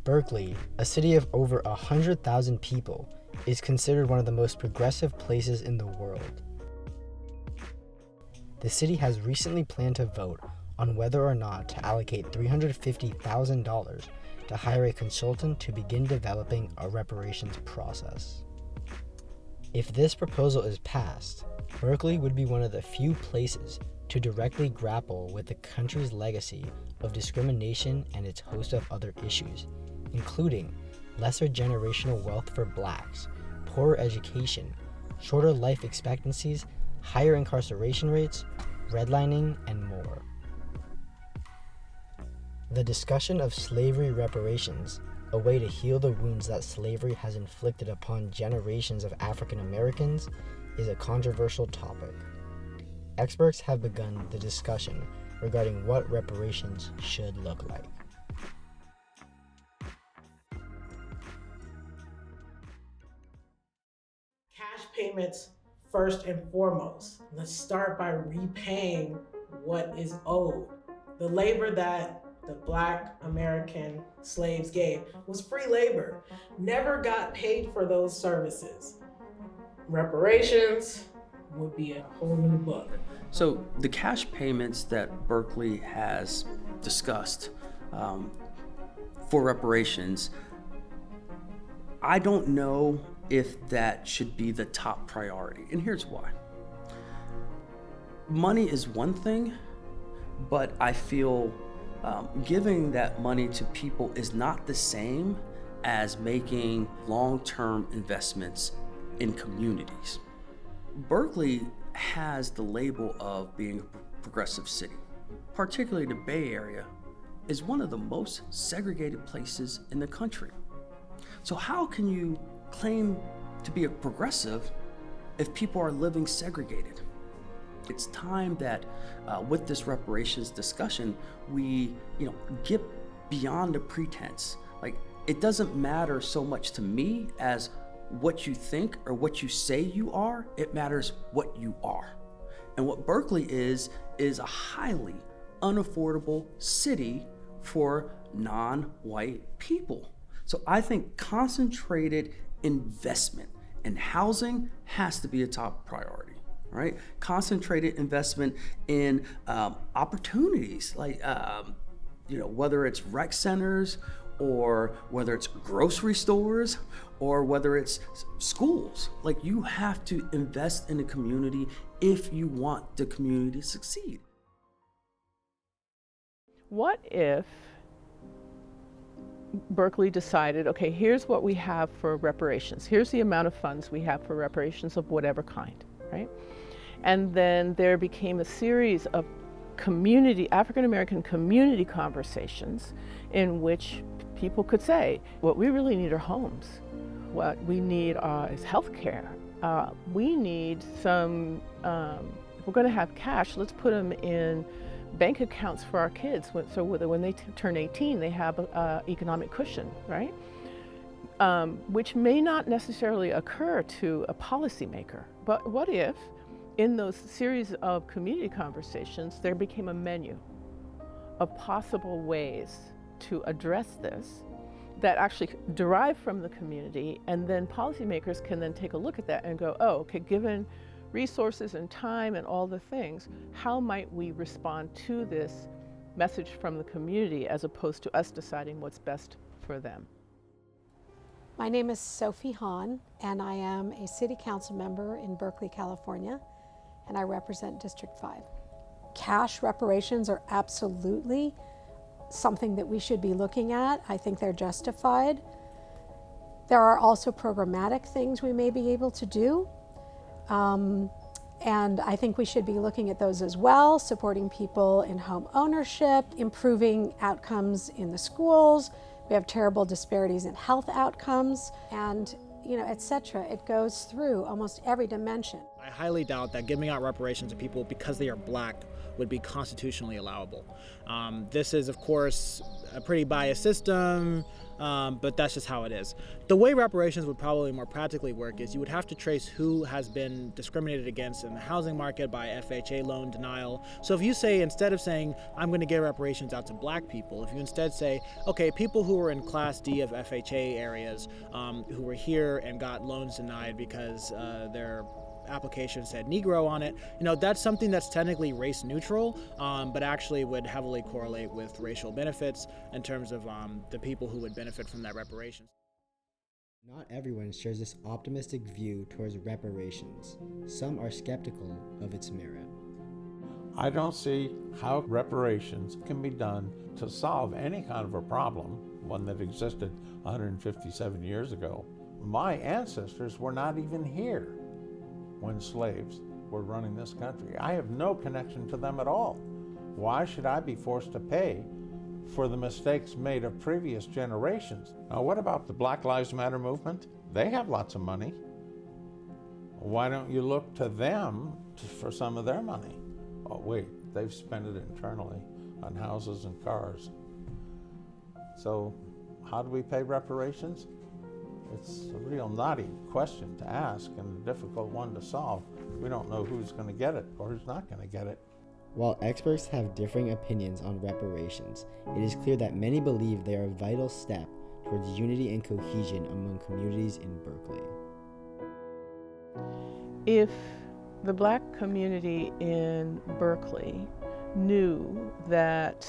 Berkeley, a city of over 100,000 people, is considered one of the most progressive places in the world. The city has recently planned to vote on whether or not to allocate $350,000 to hire a consultant to begin developing a reparations process. If this proposal is passed, Berkeley would be one of the few places to directly grapple with the country's legacy of discrimination and its host of other issues, including lesser generational wealth for blacks, poorer education, shorter life expectancies, higher incarceration rates, redlining, and more. The discussion of slavery reparations, a way to heal the wounds that slavery has inflicted upon generations of African Americans, is a controversial topic. Experts have begun the discussion regarding what reparations should look like. Cash payments first and foremost. Let's start by repaying what is owed. The labor that the Black American slaves gave was free labor, never got paid for those services. Reparations would be a whole new book. So the cash payments that Berkeley has discussed for reparations, I don't know if that should be the top priority, and here's why. Money is one thing, but I feel giving that money to people is not the same as making long-term investments in communities. Berkeley has the label of being a progressive city, particularly the Bay Area is one of the most segregated places in the country. So how can you claim to be a progressive if people are living segregated? It's time that with this reparations discussion, we get beyond the pretense. Like, it doesn't matter so much to me as what you think or what you say you are, it matters what you are. And what Berkeley is a highly unaffordable city for non-white people. So I think concentrated investment in housing has to be a top priority, right? Concentrated investment in opportunities, like whether it's rec centers or whether it's grocery stores or whether it's schools. Like, you have to invest in the community if you want the community to succeed. What if Berkeley decided, okay, here's what we have for reparations. Here's the amount of funds we have for reparations of whatever kind, right? And then there became a series of African American community conversations in which people could say, what we really need are homes. What we need is health care. We need some, if we're going to have cash, let's put them in bank accounts for our kids, so when they turn 18, they have an economic cushion, right? Which may not necessarily occur to a policymaker. But what if, in those series of community conversations, there became a menu of possible ways to address this that actually derive from the community, and then policymakers can then take a look at that and go, oh, okay, given resources and time and all the things, how might we respond to this message from the community as opposed to us deciding what's best for them? My name is Sophie Hahn, and I am a city council member in Berkeley, California, and I represent District 5. Cash reparations are absolutely something that we should be looking at. I think they're justified. There are also programmatic things we may be able to do. And I think we should be looking at those as well, supporting people in home ownership, improving outcomes in the schools. We have terrible disparities in health outcomes, and et cetera. It goes through almost every dimension. I highly doubt that giving out reparations to people because they are black would be constitutionally allowable. This is, of course, a pretty biased system. but that's just how it is. The way reparations would probably more practically work is you would have to trace who has been discriminated against in the housing market by FHA loan denial. So if you say, instead of saying, I'm going to give reparations out to black people, if you instead say, okay, people who were in Class D of FHA areas who were here and got loans denied because their application said Negro on it, that's something that's technically race neutral, but actually would heavily correlate with racial benefits in terms of the people who would benefit from that reparations. Not everyone shares this optimistic view towards reparations. Some are skeptical of its merit. I don't see how reparations can be done to solve any kind of a problem, one that existed 157 years ago. My ancestors were not even here when slaves were running this country. I have no connection to them at all. Why should I be forced to pay for the mistakes made of previous generations? Now, what about the Black Lives Matter movement? They have lots of money. Why don't you look to them for some of their money? Oh, wait, they've spent it internally on houses and cars. So how do we pay reparations? It's a real knotty question to ask and a difficult one to solve. We don't know who's going to get it or who's not going to get it. While experts have differing opinions on reparations, it is clear that many believe they are a vital step towards unity and cohesion among communities in Berkeley. If the black community in Berkeley knew that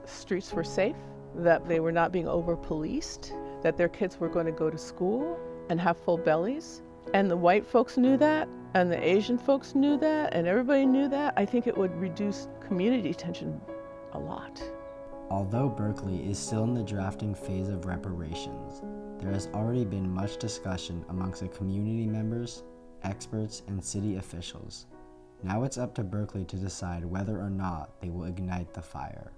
streets were safe, that they were not being over-policed, that their kids were going to go to school and have full bellies, and the white folks knew that, and the Asian folks knew that, and everybody knew that, I think it would reduce community tension a lot. Although Berkeley is still in the drafting phase of reparations, there has already been much discussion amongst the community members, experts, and city officials. Now it's up to Berkeley to decide whether or not they will ignite the fire.